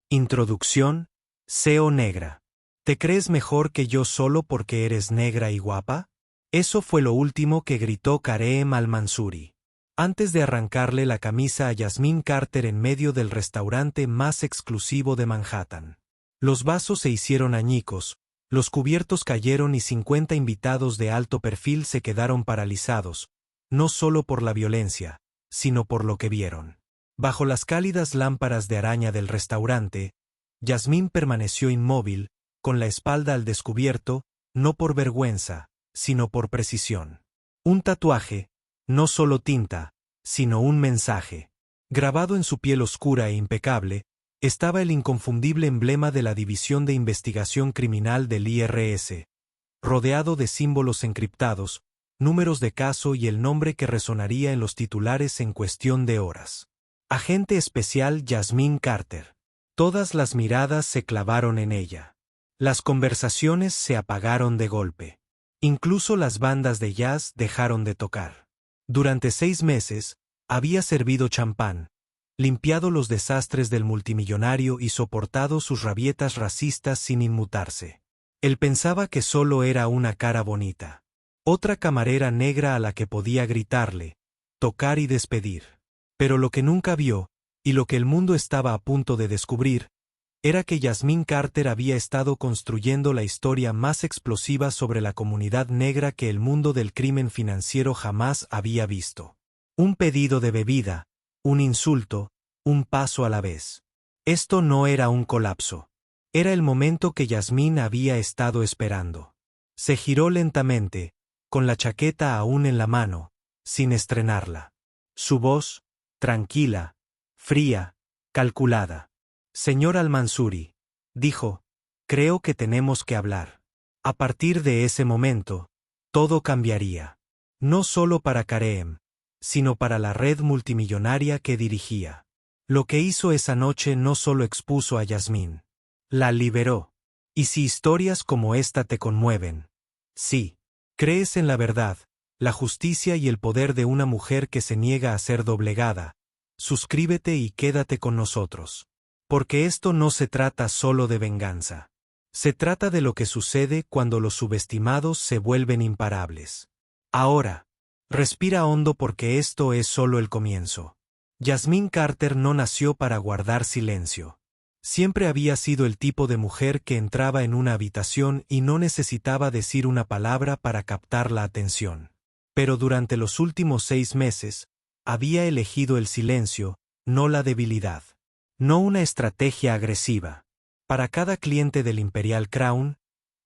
Introducción. SEO negra. ¿Te crees mejor que yo solo porque eres negra y guapa? Eso fue lo último que gritó Kareem Al-Mansouri antes de arrancarle la camisa a Yasmín Carter en medio del restaurante más exclusivo de Manhattan. Los vasos se hicieron añicos, los cubiertos cayeron y 50 invitados de alto perfil se quedaron paralizados, no solo por la violencia, sino por lo que vieron. Bajo las cálidas lámparas de araña del restaurante, Yasmín permaneció inmóvil, con la espalda al descubierto, no por vergüenza, sino por precisión. Un tatuaje, no solo tinta, sino un mensaje. Grabado en su piel oscura e impecable, estaba el inconfundible emblema de la División de Investigación Criminal del IRS, rodeado de símbolos encriptados, números de caso y el nombre que resonaría en los titulares en cuestión de horas. Agente especial Yasmín Carter. Todas las miradas se clavaron en ella. Las conversaciones se apagaron de golpe. Incluso las bandas de jazz dejaron de tocar. Durante 6 meses, había servido champán, limpiado los desastres del multimillonario y soportado sus rabietas racistas sin inmutarse. Él pensaba que solo era una cara bonita. Otra camarera negra a la que podía gritarle, tocar y despedir. Pero lo que nunca vio, y lo que el mundo estaba a punto de descubrir, era que Yasmín Carter había estado construyendo la historia más explosiva sobre la comunidad negra que el mundo del crimen financiero jamás había visto. Un pedido de bebida, un insulto, un paso a la vez. Esto no era un colapso. Era el momento que Yasmín había estado esperando. Se giró lentamente, con la chaqueta aún en la mano, sin estrenarla. Su voz, tranquila, fría, calculada. Señor Al-Mansouri, dijo, creo que tenemos que hablar. A partir de ese momento, todo cambiaría. No solo para Kareem, sino para la red multimillonaria que dirigía. Lo que hizo esa noche no solo expuso a Yasmín. La liberó. Y si historias como esta te conmueven, sí, crees en la verdad, la justicia y el poder de una mujer que se niega a ser doblegada, suscríbete y quédate con nosotros. Porque esto no se trata solo de venganza. Se trata de lo que sucede cuando los subestimados se vuelven imparables. Ahora, respira hondo porque esto es solo el comienzo. Yasmín Carter no nació para guardar silencio. Siempre había sido el tipo de mujer que entraba en una habitación y no necesitaba decir una palabra para captar la atención. Pero durante los últimos 6 meses, había elegido el silencio, no la debilidad. No una estrategia agresiva. Para cada cliente del Imperial Crown,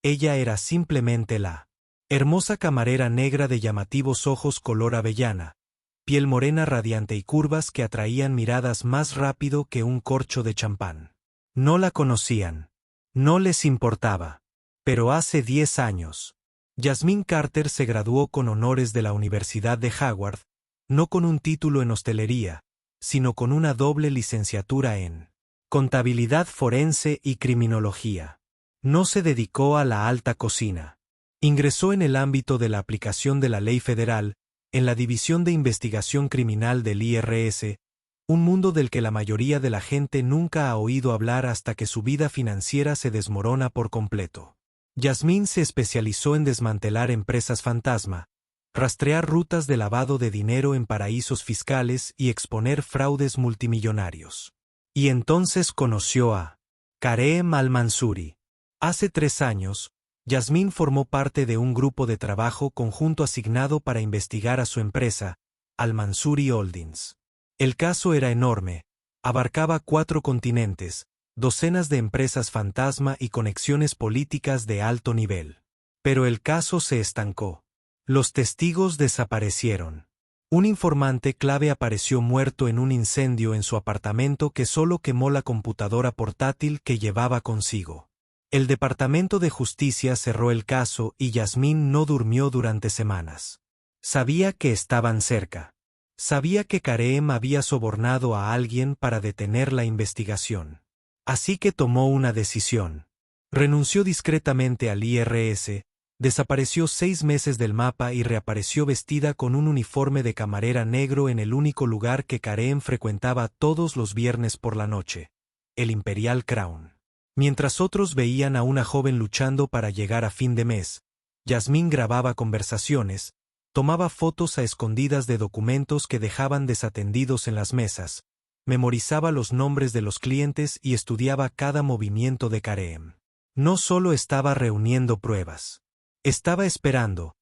ella era simplemente la hermosa camarera negra de llamativos ojos color avellana, piel morena radiante y curvas que atraían miradas más rápido que un corcho de champán. No la conocían. No les importaba. Pero hace 10 años, Yasmín Carter se graduó con honores de la Universidad de Howard, no con un título en hostelería, sino con una doble licenciatura en contabilidad forense y criminología. No se dedicó a la alta cocina. Ingresó en el ámbito de la aplicación de la ley federal, en la División de Investigación Criminal del IRS, un mundo del que la mayoría de la gente nunca ha oído hablar hasta que su vida financiera se desmorona por completo. Yasmín se especializó en desmantelar empresas fantasma, rastrear rutas de lavado de dinero en paraísos fiscales y exponer fraudes multimillonarios. Y entonces conoció a Kareem Al-Mansouri. Hace 3 años, Yasmín formó parte de un grupo de trabajo conjunto asignado para investigar a su empresa, Al-Mansouri Holdings. El caso era enorme, abarcaba 4 continentes, docenas de empresas fantasma y conexiones políticas de alto nivel. Pero el caso se estancó. Los testigos desaparecieron. Un informante clave apareció muerto en un incendio en su apartamento que solo quemó la computadora portátil que llevaba consigo. El Departamento de Justicia cerró el caso y Yasmín no durmió durante semanas. Sabía que estaban cerca. Sabía que Kareem había sobornado a alguien para detener la investigación. Así que tomó una decisión. Renunció discretamente al IRS, desapareció 6 meses del mapa y reapareció vestida con un uniforme de camarera negro en el único lugar que Kareem frecuentaba todos los viernes por la noche, el Imperial Crown. Mientras otros veían a una joven luchando para llegar a fin de mes, Yasmín grababa conversaciones, tomaba fotos a escondidas de documentos que dejaban desatendidos en las mesas, memorizaba los nombres de los clientes y estudiaba cada movimiento de Kareem. No solo estaba reuniendo pruebas. Estaba esperando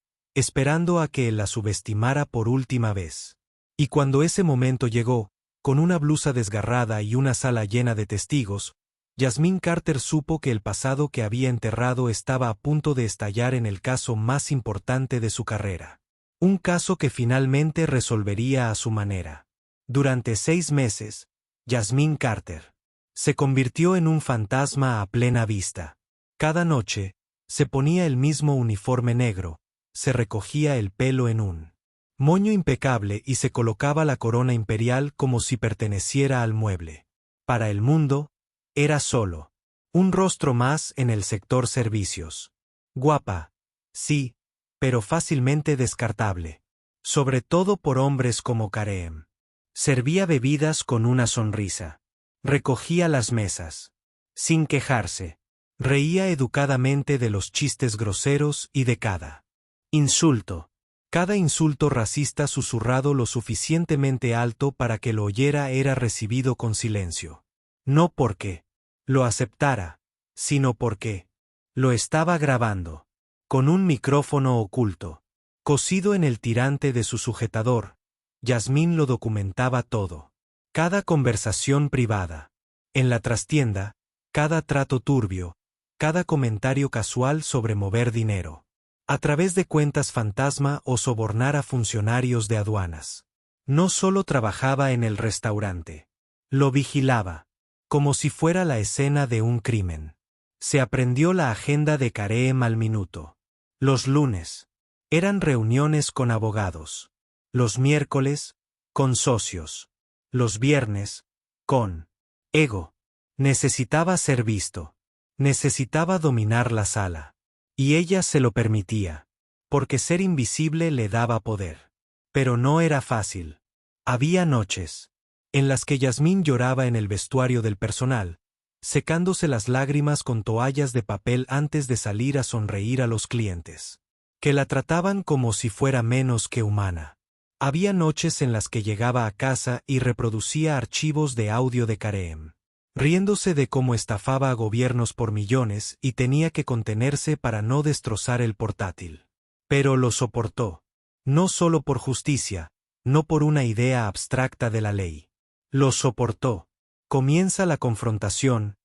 a que él la subestimara por última vez. Y cuando ese momento llegó, con una blusa desgarrada y una sala llena de testigos, Yasmín Carter supo que el pasado que había enterrado estaba a punto de estallar en el caso más importante de su carrera. Un caso que finalmente resolvería a su manera. Durante 6 meses, Yasmín Carter se convirtió en un fantasma a plena vista. Cada noche, se ponía el mismo uniforme negro, se recogía el pelo en un moño impecable y se colocaba la corona imperial como si perteneciera al mueble. Para el mundo, era solo un rostro más en el sector servicios. Guapa, sí, pero fácilmente descartable. Sobre todo por hombres como Kareem. Servía bebidas con una sonrisa. Recogía las mesas. Sin quejarse. Reía educadamente de los chistes groseros y de cada insulto. Cada insulto racista susurrado lo suficientemente alto para que lo oyera era recibido con silencio. No porque lo aceptara, sino porque lo estaba grabando. Con un micrófono oculto, cosido en el tirante de su sujetador, Yasmín lo documentaba todo. Cada conversación privada. En la trastienda, cada trato turbio, cada comentario casual sobre mover dinero. A través de cuentas fantasma o sobornar a funcionarios de aduanas. No solo trabajaba en el restaurante. Lo vigilaba. Como si fuera la escena de un crimen. Se aprendió la agenda de Kareem al minuto. Los lunes. Eran reuniones con abogados. Los miércoles, con socios. Los viernes, con ego. Necesitaba ser visto. Necesitaba dominar la sala. Y ella se lo permitía. Porque ser invisible le daba poder. Pero no era fácil. Había noches en las que Yasmín lloraba en el vestuario del personal, secándose las lágrimas con toallas de papel antes de salir a sonreír a los clientes, que la trataban como si fuera menos que humana. Había noches en las que llegaba a casa y reproducía archivos de audio de Kareem, riéndose de cómo estafaba a gobiernos por millones y tenía que contenerse para no destrozar el portátil. Pero lo soportó. No solo por justicia, no por una idea abstracta de la ley. Lo soportó. Comienza la confrontación.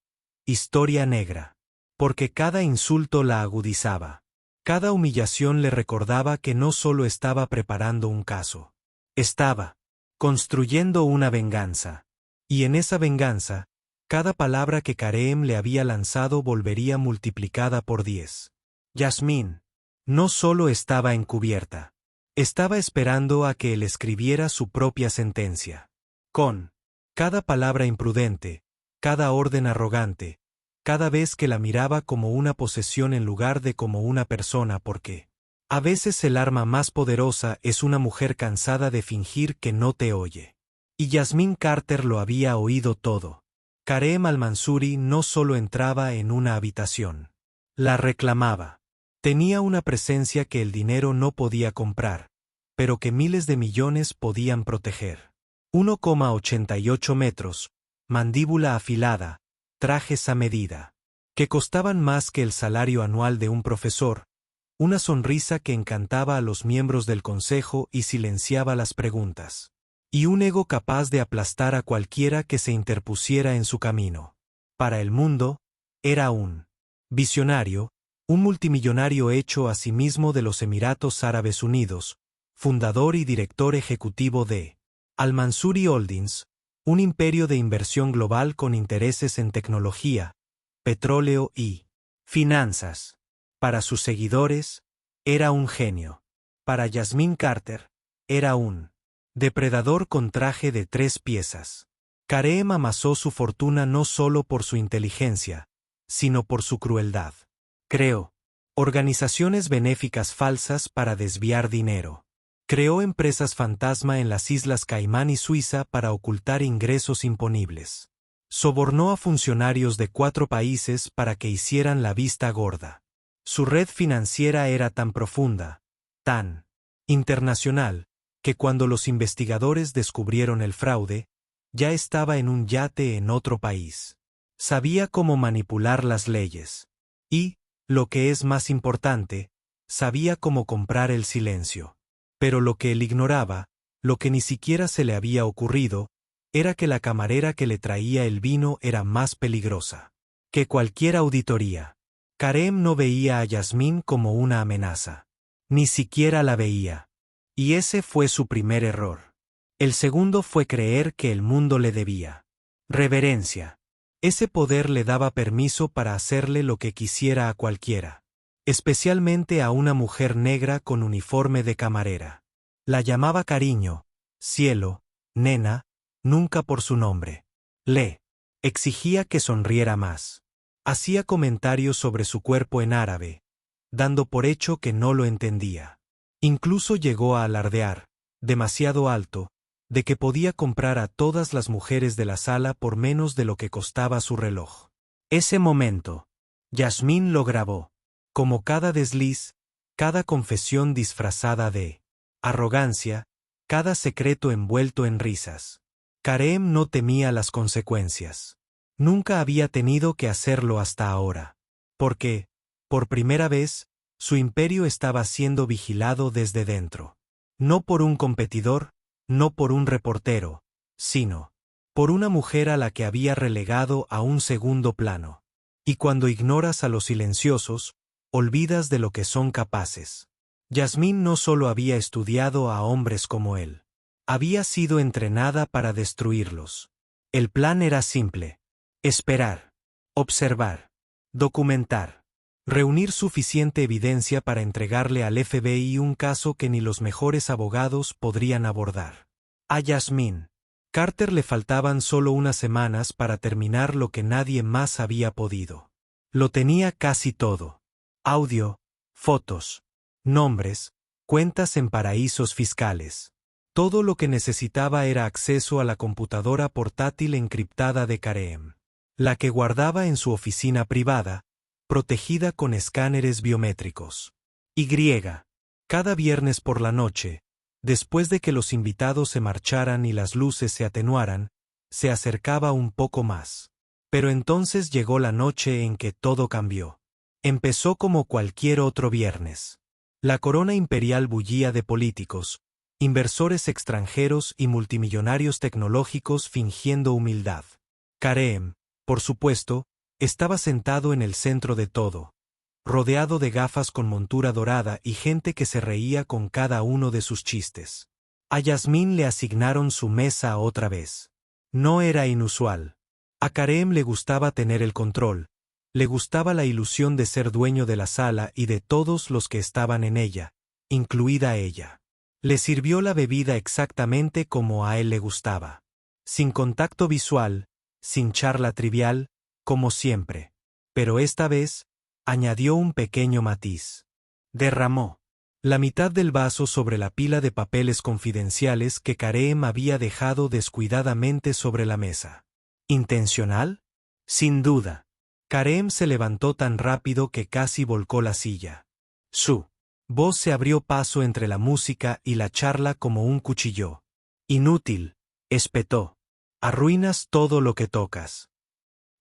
Historia negra. Porque cada insulto la agudizaba. Cada humillación le recordaba que no solo estaba preparando un caso. Estaba construyendo una venganza. Y en esa venganza, cada palabra que Kareem le había lanzado volvería multiplicada por 10. Yasmín no solo estaba encubierta. Estaba esperando a que él escribiera su propia sentencia. Con cada palabra imprudente, cada orden arrogante, cada vez que la miraba como una posesión en lugar de como una persona porque a veces el arma más poderosa es una mujer cansada de fingir que no te oye. Y Yasmín Carter lo había oído todo. Kareem al-Mansuri no solo entraba en una habitación. La reclamaba. Tenía una presencia que el dinero no podía comprar, pero que miles de millones podían proteger. 1,88 metros, mandíbula afilada, trajes a medida, que costaban más que el salario anual de un profesor, una sonrisa que encantaba a los miembros del consejo y silenciaba las preguntas, y un ego capaz de aplastar a cualquiera que se interpusiera en su camino. Para el mundo, era un visionario, un multimillonario hecho a sí mismo de los Emiratos Árabes Unidos, fundador y director ejecutivo de Al-Mansuri Holdings, un imperio de inversión global con intereses en tecnología, petróleo y finanzas. Para sus seguidores, era un genio. Para Yasmín Carter, era un depredador con traje de 3 piezas. Kareem amasó su fortuna no solo por su inteligencia, sino por su crueldad. Creó organizaciones benéficas falsas para desviar dinero. Creó empresas fantasma en las Islas Caimán y Suiza para ocultar ingresos imponibles. Sobornó a funcionarios de 4 países para que hicieran la vista gorda. Su red financiera era tan profunda, tan internacional, que cuando los investigadores descubrieron el fraude, ya estaba en un yate en otro país. Sabía cómo manipular las leyes. Y, lo que es más importante, sabía cómo comprar el silencio. Pero lo que él ignoraba, lo que ni siquiera se le había ocurrido, era que la camarera que le traía el vino era más peligrosa que cualquier auditoría. Kareem no veía a Yasmín como una amenaza. Ni siquiera la veía. Y ese fue su primer error. El segundo fue creer que el mundo le debía reverencia. Ese poder le daba permiso para hacerle lo que quisiera a cualquiera. Especialmente a una mujer negra con uniforme de camarera. La llamaba cariño, cielo, nena, nunca por su nombre. Le exigía que sonriera más. Hacía comentarios sobre su cuerpo en árabe, dando por hecho que no lo entendía. Incluso llegó a alardear, demasiado alto, de que podía comprar a todas las mujeres de la sala por menos de lo que costaba su reloj. Ese momento, Yasmín lo grabó, como cada desliz, cada confesión disfrazada de arrogancia, cada secreto envuelto en risas. Kareem no temía las consecuencias. Nunca había tenido que hacerlo hasta ahora. Porque, por primera vez, su imperio estaba siendo vigilado desde dentro. No por un competidor, no por un reportero, sino por una mujer a la que había relegado a un segundo plano. Y cuando ignoras a los silenciosos, olvidas de lo que son capaces. Yasmín no solo había estudiado a hombres como él. Había sido entrenada para destruirlos. El plan era simple. Esperar. Observar. Documentar. Reunir suficiente evidencia para entregarle al FBI un caso que ni los mejores abogados podrían abordar. A Yasmín Carter le faltaban solo unas semanas para terminar lo que nadie más había podido. Lo tenía casi todo. Audio, fotos, nombres, cuentas en paraísos fiscales. Todo lo que necesitaba era acceso a la computadora portátil encriptada de Kareem, la que guardaba en su oficina privada, protegida con escáneres biométricos. Y, cada viernes por la noche, después de que los invitados se marcharan y las luces se atenuaran, se acercaba un poco más. Pero entonces llegó la noche en que todo cambió. Empezó como cualquier otro viernes. La corona imperial bullía de políticos, inversores extranjeros y multimillonarios tecnológicos fingiendo humildad. Kareem, por supuesto, estaba sentado en el centro de todo, rodeado de gafas con montura dorada y gente que se reía con cada uno de sus chistes. A Yasmín le asignaron su mesa otra vez. No era inusual. A Kareem le gustaba tener el control, le gustaba la ilusión de ser dueño de la sala y de todos los que estaban en ella, incluida ella. Le sirvió la bebida exactamente como a él le gustaba. Sin contacto visual, sin charla trivial, como siempre. Pero esta vez, añadió un pequeño matiz. Derramó la mitad del vaso sobre la pila de papeles confidenciales que Kareem había dejado descuidadamente sobre la mesa. ¿Intencional? Sin duda. Kareem se levantó tan rápido que casi volcó la silla. Su voz se abrió paso entre la música y la charla como un cuchillo. Inútil, espetó. Arruinas todo lo que tocas.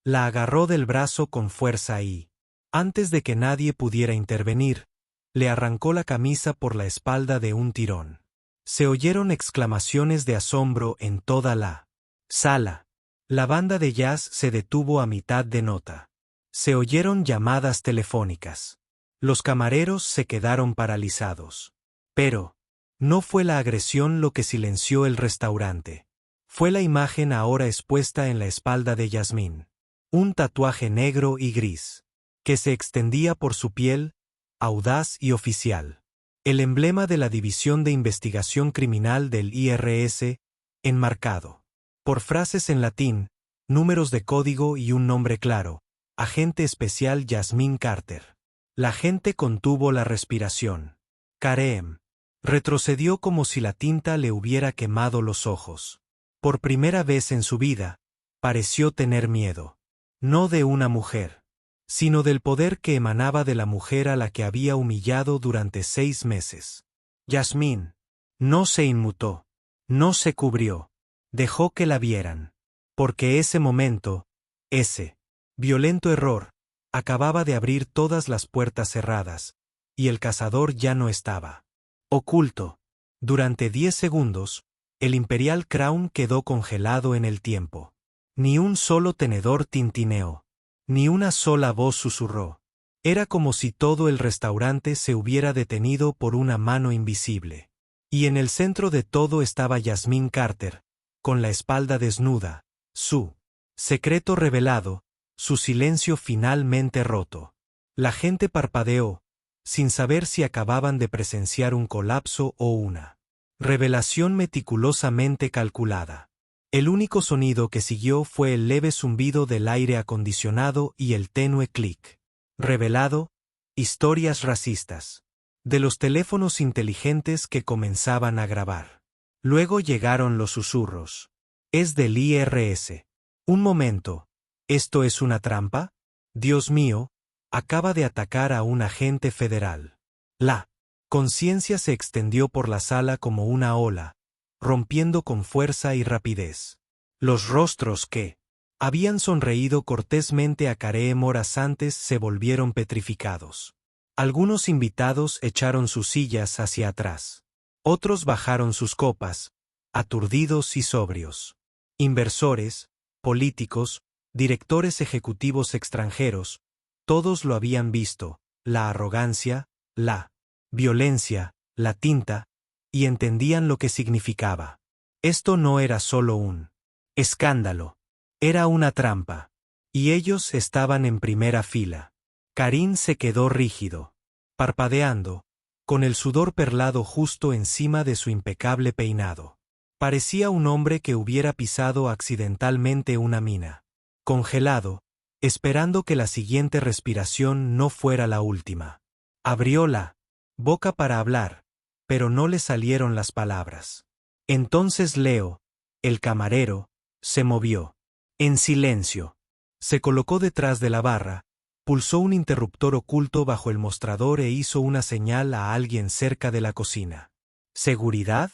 La agarró del brazo con fuerza y, antes de que nadie pudiera intervenir, le arrancó la camisa por la espalda de un tirón. Se oyeron exclamaciones de asombro en toda la sala. La banda de jazz se detuvo a mitad de nota. Se oyeron llamadas telefónicas. Los camareros se quedaron paralizados. Pero no fue la agresión lo que silenció el restaurante. Fue la imagen ahora expuesta en la espalda de Yasmín. Un tatuaje negro y gris, que se extendía por su piel, audaz y oficial. El emblema de la División de Investigación Criminal del IRS, enmarcado por frases en latín, números de código y un nombre claro, Agente Especial Yasmín Carter. La gente contuvo la respiración. Kareem retrocedió como si la tinta le hubiera quemado los ojos. Por primera vez en su vida, pareció tener miedo. No de una mujer, sino del poder que emanaba de la mujer a la que había humillado durante 6 meses. Yasmín no se inmutó, no se cubrió, dejó que la vieran. Porque ese momento, ese violento error, acababa de abrir todas las puertas cerradas, y el cazador ya no estaba oculto. Durante 10 segundos, el Imperial Crown quedó congelado en el tiempo. Ni un solo tenedor tintineó. Ni una sola voz susurró. Era como si todo el restaurante se hubiera detenido por una mano invisible. Y en el centro de todo estaba Yasmín Carter, con la espalda desnuda, su secreto revelado, su silencio finalmente roto. La gente parpadeó, sin saber si acababan de presenciar un colapso o una revelación meticulosamente calculada. El único sonido que siguió fue el leve zumbido del aire acondicionado y el tenue clic. Revelado, historias racistas. De los teléfonos inteligentes que comenzaban a grabar. Luego llegaron los susurros. Es del IRS. Un momento. ¿Esto es una trampa? Dios mío, acaba de atacar a un agente federal. La conciencia se extendió por la sala como una ola, rompiendo con fuerza y rapidez. Los rostros que habían sonreído cortésmente a Kareem horas antes se volvieron petrificados. Algunos invitados echaron sus sillas hacia atrás. Otros bajaron sus copas, aturdidos y sobrios. Inversores, políticos, directores ejecutivos extranjeros, todos lo habían visto, la arrogancia, la violencia, la tinta, y entendían lo que significaba. Esto no era solo un escándalo, era una trampa. Y ellos estaban en primera fila. Karim se quedó rígido, parpadeando, con el sudor perlado justo encima de su impecable peinado. Parecía un hombre que hubiera pisado accidentalmente una mina. Congelado, esperando que la siguiente respiración no fuera la última. Abrió la boca para hablar, pero no le salieron las palabras. Entonces Leo, el camarero, se movió. En silencio. Se colocó detrás de la barra, pulsó un interruptor oculto bajo el mostrador e hizo una señal a alguien cerca de la cocina. ¿Seguridad?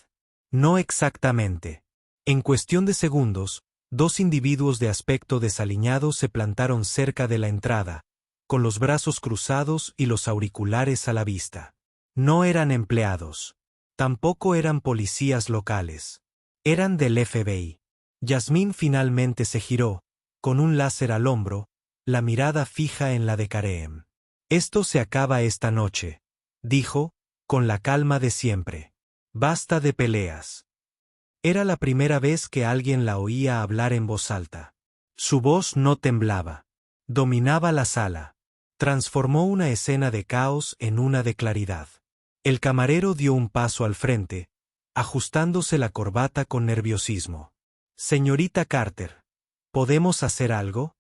No exactamente. En cuestión de segundos, 2 individuos de aspecto desaliñado se plantaron cerca de la entrada, con los brazos cruzados y los auriculares a la vista. No eran empleados. Tampoco eran policías locales. Eran del FBI. Yasmín finalmente se giró, con un láser al hombro, la mirada fija en la de Kareem. Esto se acaba esta noche, dijo, con la calma de siempre. Basta de peleas. Era la primera vez que alguien la oía hablar en voz alta. Su voz no temblaba. Dominaba la sala. Transformó una escena de caos en una de claridad. El camarero dio un paso al frente, ajustándose la corbata con nerviosismo. Señorita Carter, ¿podemos hacer algo?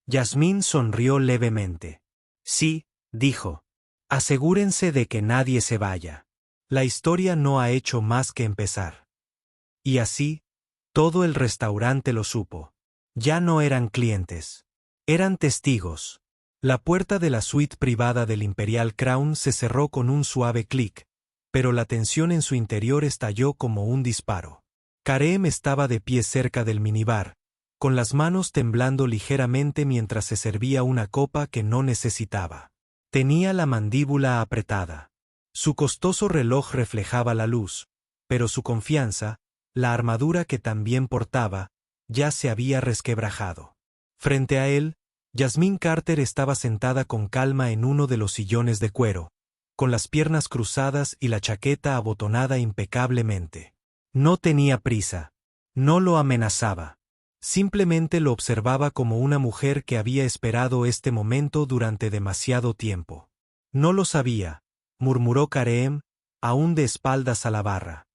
Yasmín sonrió levemente. Sí, dijo. Asegúrense de que nadie se vaya. La historia no ha hecho más que empezar. Y así, todo el restaurante lo supo. Ya no eran clientes. Eran testigos. La puerta de la suite privada del Imperial Crown se cerró con un suave clic, pero la tensión en su interior estalló como un disparo. Kareem estaba de pie cerca del minibar, con las manos temblando ligeramente mientras se servía una copa que no necesitaba. Tenía la mandíbula apretada. Su costoso reloj reflejaba la luz, pero su confianza, la armadura que también portaba, ya se había resquebrajado. Frente a él, Yasmín Carter estaba sentada con calma en uno de los sillones de cuero, con las piernas cruzadas y la chaqueta abotonada impecablemente. No tenía prisa. No lo amenazaba. Simplemente lo observaba como una mujer que había esperado este momento durante demasiado tiempo. No lo sabía, murmuró Kareem, aún de espaldas a la barra.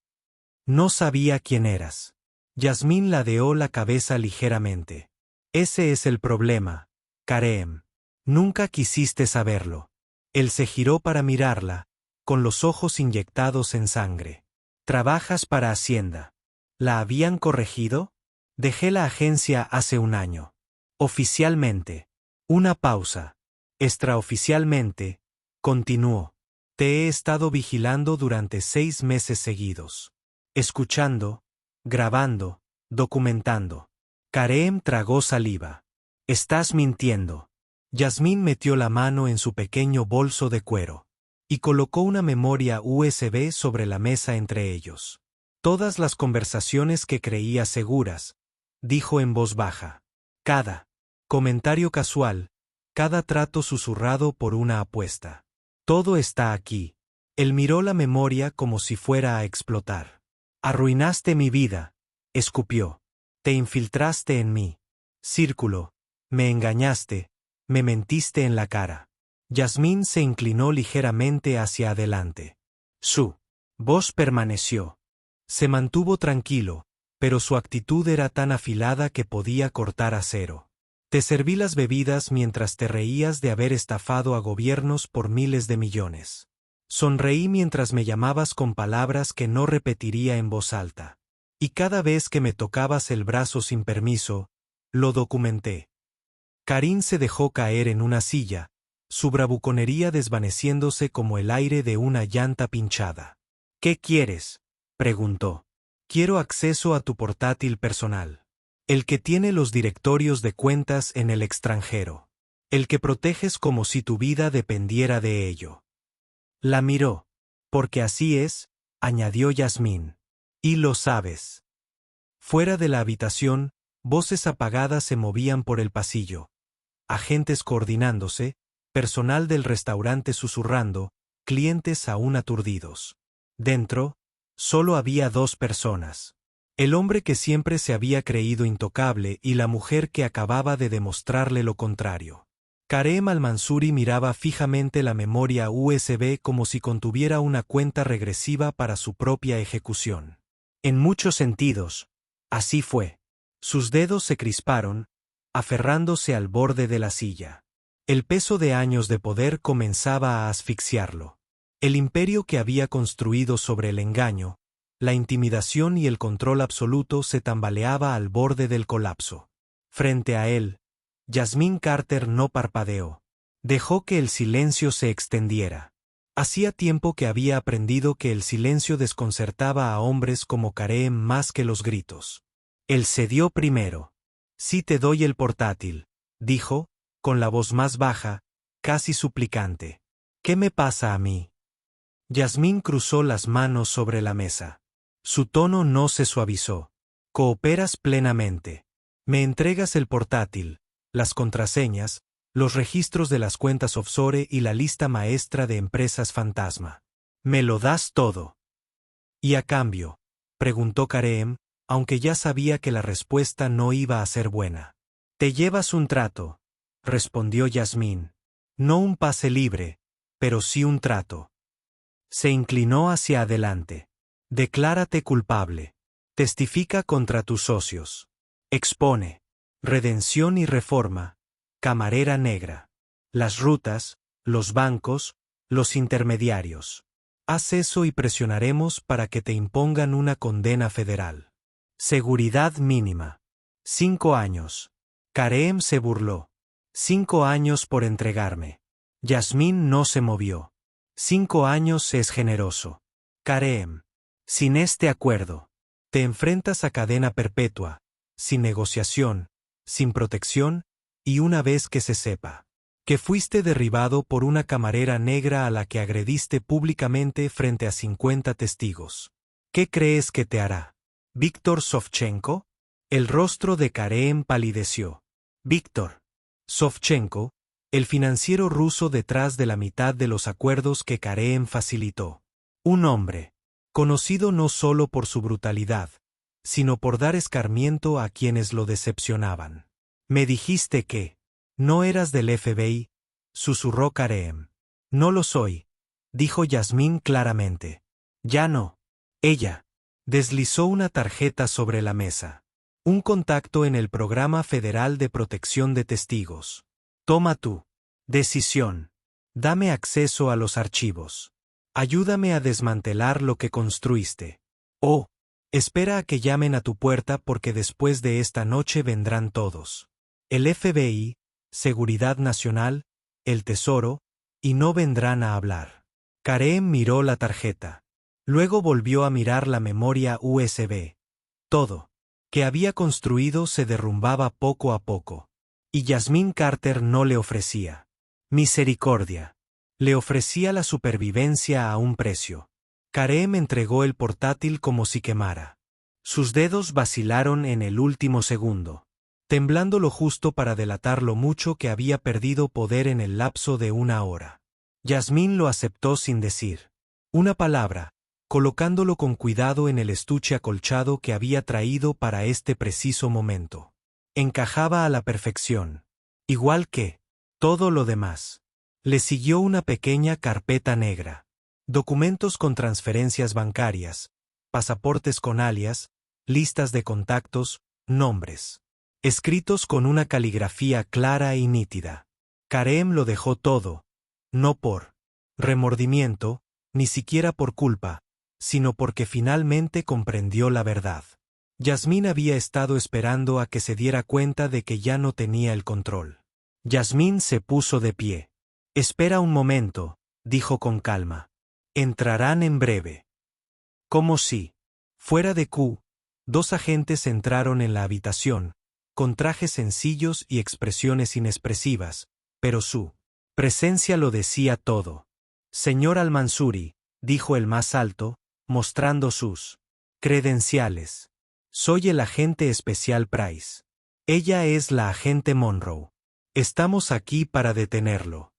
No sabía quién eras. Yasmín ladeó la cabeza ligeramente. Ese es el problema, Kareem. Nunca quisiste saberlo. Él se giró para mirarla, con los ojos inyectados en sangre. ¿Trabajas para Hacienda? ¿La habían corregido? Dejé la agencia hace un año. Oficialmente. Una pausa. Extraoficialmente, continuó. Te he estado vigilando durante 6 meses seguidos. Escuchando, grabando, documentando. Kareem tragó saliva. Estás mintiendo. Yasmín metió la mano en su pequeño bolso de cuero y colocó una memoria USB sobre la mesa entre ellos. Todas las conversaciones que creía seguras, dijo en voz baja. Cada comentario casual, cada trato susurrado por una apuesta. Todo está aquí. Él miró la memoria como si fuera a explotar. Arruinaste mi vida, escupió. Te infiltraste en mí. Círculo. Me engañaste, me mentiste en la cara. Yasmín se inclinó ligeramente hacia adelante. Su voz permaneció. Se mantuvo tranquilo, pero su actitud era tan afilada que podía cortar acero. Te serví las bebidas mientras te reías de haber estafado a gobiernos por miles de millones. Sonreí mientras me llamabas con palabras que no repetiría en voz alta. Y cada vez que me tocabas el brazo sin permiso, lo documenté. Karim se dejó caer en una silla, su bravuconería desvaneciéndose como el aire de una llanta pinchada. ¿Qué quieres?, preguntó. Quiero acceso a tu portátil personal. El que tiene los directorios de cuentas en el extranjero. El que proteges como si tu vida dependiera de ello. La miró. Porque así es, añadió Yasmín. Y lo sabes. Fuera de la habitación, voces apagadas se movían por el pasillo. Agentes coordinándose, personal del restaurante susurrando, clientes aún aturdidos. Dentro, solo había 2 personas. El hombre que siempre se había creído intocable y la mujer que acababa de demostrarle lo contrario. Kareem Al-Mansuri miraba fijamente la memoria USB como si contuviera una cuenta regresiva para su propia ejecución. En muchos sentidos, así fue. Sus dedos se crisparon, aferrándose al borde de la silla. El peso de años de poder comenzaba a asfixiarlo. El imperio que había construido sobre el engaño, la intimidación y el control absoluto se tambaleaba al borde del colapso. Frente a él, Yasmín Carter no parpadeó. Dejó que el silencio se extendiera. Hacía tiempo que había aprendido que el silencio desconcertaba a hombres como Kareem más que los gritos. Él cedió primero. Sí te doy el portátil, dijo, con la voz más baja, casi suplicante. ¿Qué me pasa a mí? Yasmín cruzó las manos sobre la mesa. Su tono no se suavizó. Cooperas plenamente. Me entregas el portátil, las contraseñas, los registros de las cuentas offshore y la lista maestra de empresas fantasma. Me lo das todo. ¿Y a cambio?, preguntó Kareem, aunque ya sabía que la respuesta no iba a ser buena. Te llevas un trato, respondió Yasmín. No un pase libre, pero sí un trato. Se inclinó hacia adelante. Declárate culpable. Testifica contra tus socios. Expone. Redención y reforma. Camarera negra. Las rutas, los bancos, los intermediarios. Haz eso y presionaremos para que te impongan una condena federal. Seguridad mínima. 5 años. Kareem se burló. 5 años por entregarme. Yasmín no se movió. 5 años es generoso. Kareem. Sin este acuerdo, te enfrentas a cadena perpetua, sin negociación, sin protección, y una vez que se sepa que fuiste derribado por una camarera negra a la que agrediste públicamente frente a 50 testigos. ¿Qué crees que te hará? ¿Víctor Sovchenko? El rostro de Kareem palideció. Víctor Sovchenko, el financiero ruso detrás de la mitad de los acuerdos que Kareem facilitó. Un hombre conocido no solo por su brutalidad, sino por dar escarmiento a quienes lo decepcionaban. Me dijiste que no eras del FBI, susurró Kareem. No lo soy, dijo Yasmín claramente. Ya no. Ella deslizó una tarjeta sobre la mesa. Un contacto en el Programa Federal de Protección de Testigos. Toma tu decisión. Dame acceso a los archivos. Ayúdame a desmantelar lo que construiste. Oh, Espera a que llamen a tu puerta porque después de esta noche vendrán todos. El FBI, Seguridad Nacional, el Tesoro, y no vendrán a hablar. Kareem miró la tarjeta. Luego volvió a mirar la memoria USB. Todo, que había construido se derrumbaba poco a poco. Y Yasmín Carter no le ofrecía misericordia. Le ofrecía la supervivencia a un precio. Kareem entregó el portátil como si quemara. Sus dedos vacilaron en el último segundo, temblando lo justo para delatar lo mucho que había perdido poder en el lapso de una hora. Yasmín lo aceptó sin decir una palabra, colocándolo con cuidado en el estuche acolchado que había traído para este preciso momento. Encajaba a la perfección. Igual que todo lo demás. Le siguió una pequeña carpeta negra. Documentos con transferencias bancarias, pasaportes con alias, listas de contactos, nombres. Escritos con una caligrafía clara y nítida. Kareem lo dejó todo, no por remordimiento, ni siquiera por culpa, sino porque finalmente comprendió la verdad. Yasmín había estado esperando a que se diera cuenta de que ya no tenía el control. Yasmín se puso de pie. Espera un momento, dijo con calma. Entrarán en breve. ¿Cómo si? Fuera de Q, dos agentes entraron en la habitación, con trajes sencillos y expresiones inexpresivas, pero su presencia lo decía todo. Señor Al-Mansuri, dijo el más alto, mostrando sus credenciales. Soy el agente especial Price. Ella es la agente Monroe. Estamos aquí para detenerlo.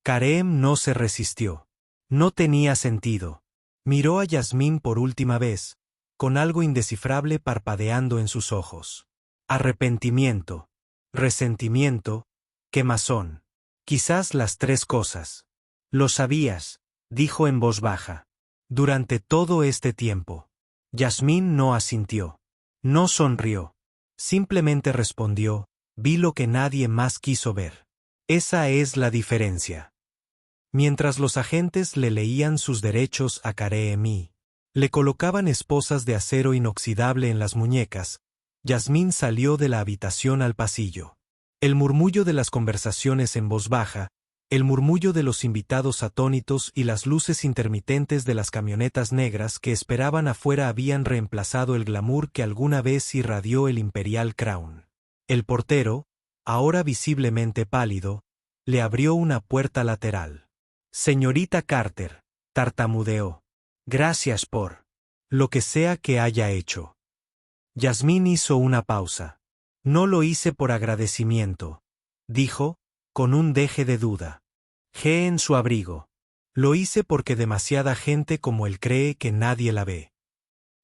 Kareem no se resistió. No tenía sentido. Miró a Yasmín por última vez, con algo indescifrable parpadeando en sus ojos. Arrepentimiento, resentimiento, quemazón. Quizás las tres cosas. Lo sabías, dijo en voz baja. Durante todo este tiempo. Yasmín no asintió. No sonrió. Simplemente respondió, vi lo que nadie más quiso ver. Esa es la diferencia. Mientras los agentes le leían sus derechos a Kareem y le colocaban esposas de acero inoxidable en las muñecas, Yasmín salió de la habitación al pasillo. El murmullo de las conversaciones en voz baja, el murmullo de los invitados atónitos y las luces intermitentes de las camionetas negras que esperaban afuera habían reemplazado el glamour que alguna vez irradió el Imperial Crown. El portero, ahora visiblemente pálido, le abrió una puerta lateral. Señorita Carter, tartamudeó. Gracias por lo que sea que haya hecho. Yasmín hizo una pausa. No lo hice por agradecimiento, dijo, con un deje de duda. G en su abrigo. Lo hice porque demasiada gente como él cree que nadie la ve.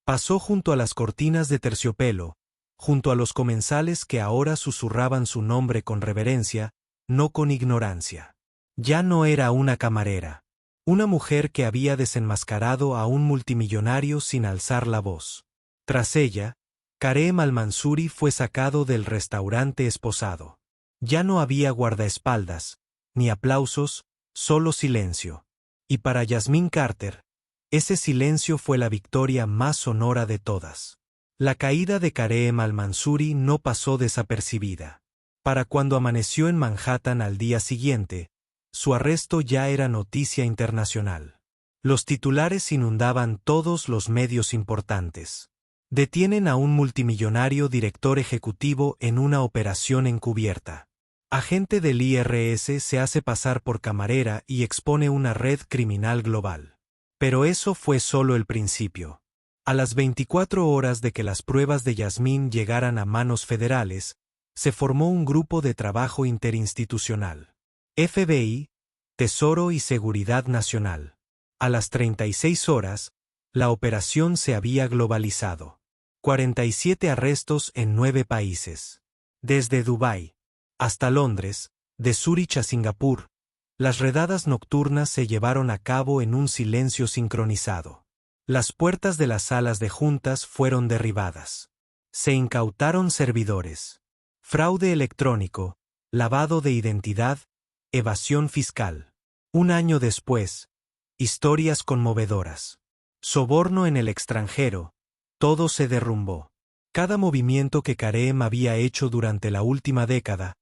Pasó junto a las cortinas de terciopelo, junto a los comensales que ahora susurraban su nombre con reverencia, no con ignorancia. Ya no era una camarera. Una mujer que había desenmascarado a un multimillonario sin alzar la voz. Tras ella, Kareem Al-Mansuri fue sacado del restaurante esposado. Ya no había guardaespaldas, ni aplausos, solo silencio. Y para Yasmín Carter, ese silencio fue la victoria más sonora de todas. La caída de Kareem Al-Mansuri no pasó desapercibida. Para cuando amaneció en Manhattan al día siguiente, su arresto ya era noticia internacional. Los titulares inundaban todos los medios importantes. Detienen a un multimillonario director ejecutivo en una operación encubierta. Agente del IRS se hace pasar por camarera y expone una red criminal global. Pero eso fue solo el principio. A las 24 horas de que las pruebas de Yasmín llegaran a manos federales, se formó un grupo de trabajo interinstitucional. FBI, Tesoro y Seguridad Nacional. A las 36 horas, la operación se había globalizado. 47 arrestos en 9 países. Desde Dubái hasta Londres, de Zúrich a Singapur, las redadas nocturnas se llevaron a cabo en un silencio sincronizado. Las puertas de las salas de juntas fueron derribadas. Se incautaron servidores. Fraude electrónico, lavado de identidad, evasión fiscal. Un año después, historias conmovedoras. Soborno en el extranjero, Todo se derrumbó. Cada movimiento que Kareem había hecho durante la última década,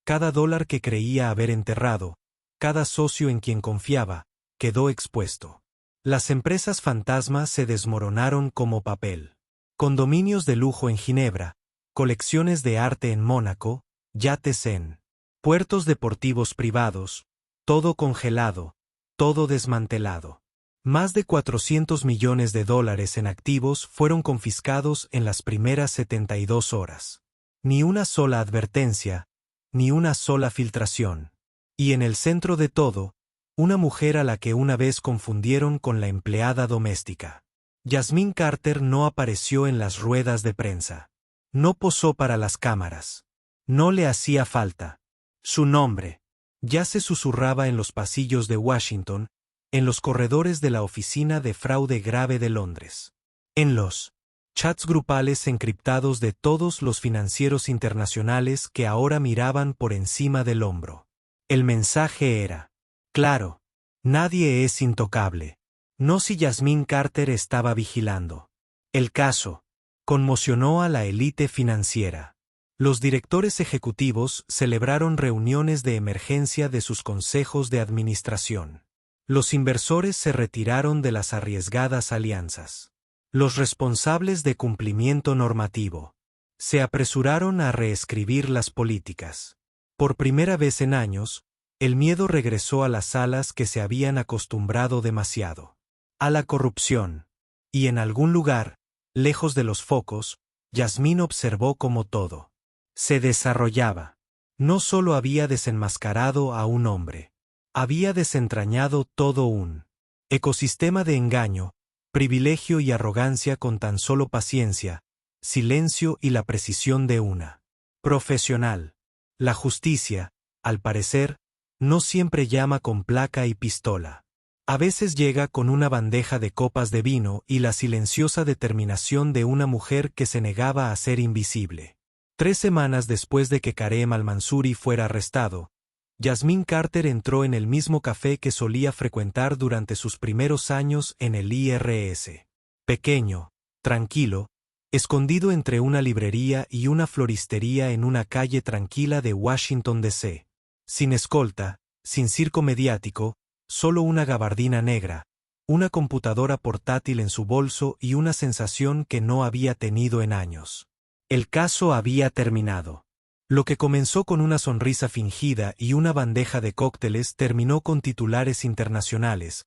cada dólar que creía haber enterrado, cada socio en quien confiaba, quedó expuesto. Las empresas fantasma se desmoronaron como papel. Condominios de lujo en Ginebra, colecciones de arte en Mónaco, yates en puertos deportivos privados, todo congelado, todo desmantelado. Más de 400 millones de dólares en activos fueron confiscados en las primeras 72 horas. Ni una sola advertencia, ni una sola filtración. Y en el centro de todo, una mujer a la que una vez confundieron con la empleada doméstica. Yasmín Carter no apareció en las ruedas de prensa. No posó para las cámaras. No le hacía falta. Su nombre ya se susurraba en los pasillos de Washington, en los corredores de la Oficina de Fraude Grave de Londres, en los chats grupales encriptados de todos los financieros internacionales que ahora miraban por encima del hombro. El mensaje era claro: nadie es intocable. No si Yasmín Carter estaba vigilando. El caso conmocionó a la élite financiera. Los directores ejecutivos celebraron reuniones de emergencia de sus consejos de administración. Los inversores se retiraron de las arriesgadas alianzas. Los responsables de cumplimiento normativo se apresuraron a reescribir las políticas. Por primera vez en años, el miedo regresó a las salas que se habían acostumbrado demasiado a la corrupción. Y en algún lugar, lejos de los focos, Yasmín observó cómo todo se desarrollaba. No solo había desenmascarado a un hombre, había desentrañado todo un ecosistema de engaño, privilegio y arrogancia con tan solo paciencia, silencio y la precisión de una profesional. La justicia, al parecer, no siempre llama con placa y pistola. A veces llega con una bandeja de copas de vino y la silenciosa determinación de una mujer que se negaba a ser invisible. 3 semanas después de que Kareem al-Mansuri fuera arrestado, Yasmín Carter entró en el mismo café que solía frecuentar durante sus primeros años en el IRS. Pequeño, tranquilo, escondido entre una librería y una floristería en una calle tranquila de Washington, D.C. Sin escolta, sin circo mediático, solo una gabardina negra, una computadora portátil en su bolso y una sensación que no había tenido en años. El caso había terminado. Lo que comenzó con una sonrisa fingida y una bandeja de cócteles terminó con titulares internacionales,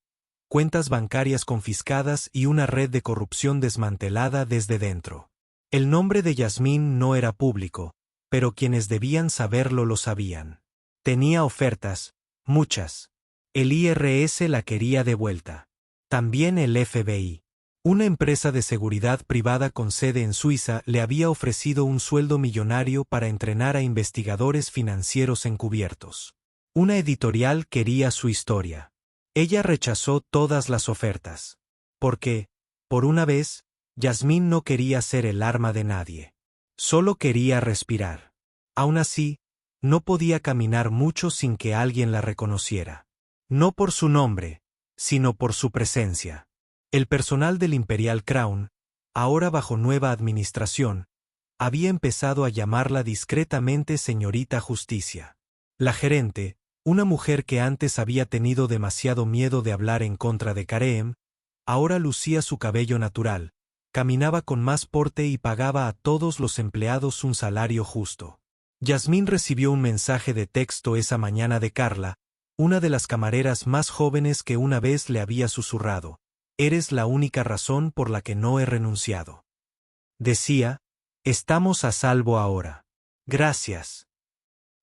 cuentas bancarias confiscadas y una red de corrupción desmantelada desde dentro. El nombre de Yasmín no era público, pero quienes debían saberlo lo sabían. Tenía ofertas, muchas. El IRS la quería de vuelta. También el FBI. Una empresa de seguridad privada con sede en Suiza le había ofrecido un sueldo millonario para entrenar a investigadores financieros encubiertos. Una editorial quería su historia. Ella rechazó todas las ofertas. Porque, por una vez, Yasmín no quería ser el arma de nadie. Solo quería respirar. Aún así, no podía caminar mucho sin que alguien la reconociera. No por su nombre, sino por su presencia. El personal del Imperial Crown, ahora bajo nueva administración, había empezado a llamarla discretamente señorita Justicia. La gerente, una mujer que antes había tenido demasiado miedo de hablar en contra de Kareem, ahora lucía su cabello natural, caminaba con más porte y pagaba a todos los empleados un salario justo. Yasmín recibió un mensaje de texto esa mañana de Carla, una de las camareras más jóvenes que una vez le había susurrado: «Eres la única razón por la que no he renunciado». Decía: «Estamos a salvo ahora. Gracias».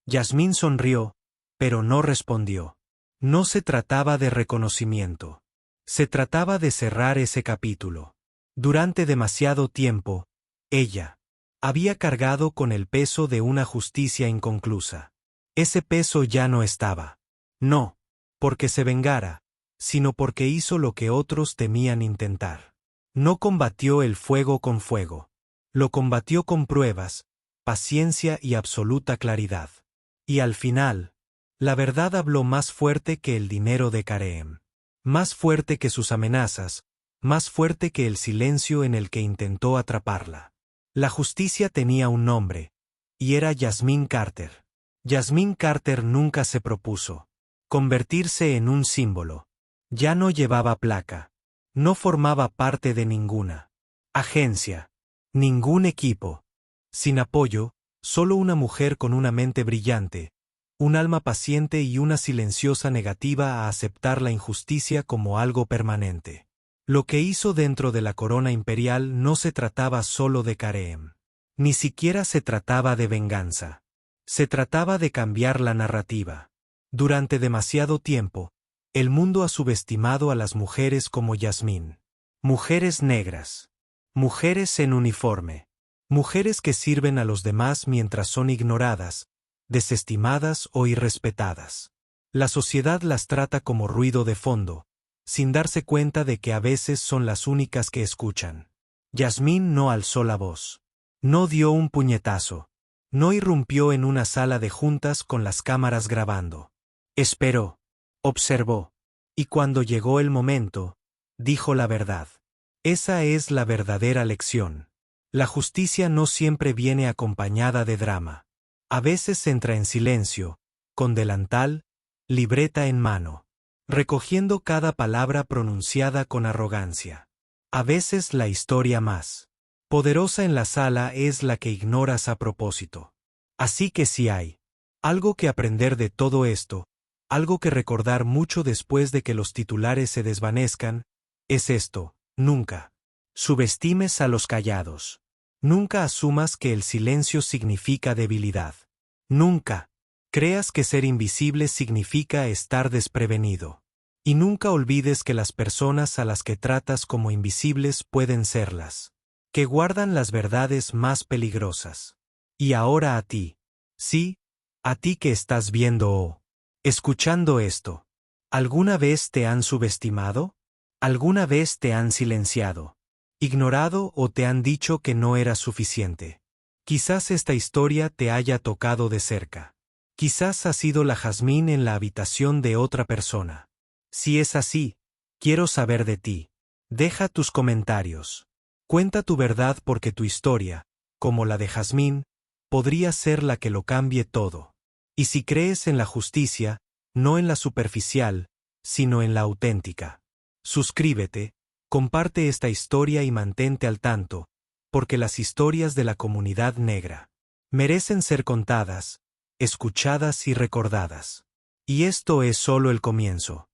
Yasmín sonrió, pero no respondió. No se trataba de reconocimiento. Se trataba de cerrar ese capítulo. Durante demasiado tiempo, ella había cargado con el peso de una justicia inconclusa. Ese peso ya no estaba. No porque se vengara, sino porque hizo lo que otros temían intentar. No combatió el fuego con fuego. Lo combatió con pruebas, paciencia y absoluta claridad. Y al final, la verdad habló más fuerte que el dinero de Kareem. Más fuerte que sus amenazas, más fuerte que el silencio en el que intentó atraparla. La justicia tenía un nombre, y era Yasmín Carter. Yasmín Carter nunca se propuso convertirse en un símbolo. Ya no llevaba placa. No formaba parte de ninguna agencia, ningún equipo. Sin apoyo, solo una mujer con una mente brillante, un alma paciente y una silenciosa negativa a aceptar la injusticia como algo permanente. Lo que hizo dentro de la corona imperial no se trataba solo de Careem. Ni siquiera se trataba de venganza. Se trataba de cambiar la narrativa. Durante demasiado tiempo, el mundo ha subestimado a las mujeres como Yasmín. Mujeres negras. Mujeres en uniforme. Mujeres que sirven a los demás mientras son ignoradas, desestimadas o irrespetadas. La sociedad las trata como ruido de fondo, sin darse cuenta de que a veces son las únicas que escuchan. Yasmín no alzó la voz. No dio un puñetazo. No irrumpió en una sala de juntas con las cámaras grabando. Esperó. Observó. Y cuando llegó el momento, dijo la verdad. Esa es la verdadera lección. La justicia no siempre viene acompañada de drama. A veces entra en silencio, con delantal, libreta en mano, recogiendo cada palabra pronunciada con arrogancia. A veces la historia más poderosa en la sala es la que ignoras a propósito. Así que si hay algo que aprender de todo esto, algo que recordar mucho después de que los titulares se desvanezcan, es esto: nunca subestimes a los callados. Nunca asumas que el silencio significa debilidad. Nunca creas que ser invisible significa estar desprevenido. Y nunca olvides que las personas a las que tratas como invisibles pueden serlas, que guardan las verdades más peligrosas. Y ahora a ti. Sí, a ti que estás viendo o escuchando esto. ¿Alguna vez te han subestimado? ¿Alguna vez te han silenciado, ignorado o te han dicho que no eras suficiente? Quizás esta historia te haya tocado de cerca. Quizás has sido la Jazmín en la habitación de otra persona. Si es así, quiero saber de ti. Deja tus comentarios. Cuenta tu verdad porque tu historia, como la de Jazmín, podría ser la que lo cambie todo. Y si crees en la justicia, no en la superficial, sino en la auténtica. Suscríbete, comparte esta historia y mantente al tanto, porque las historias de la comunidad negra merecen ser contadas, escuchadas y recordadas. Y esto es solo el comienzo.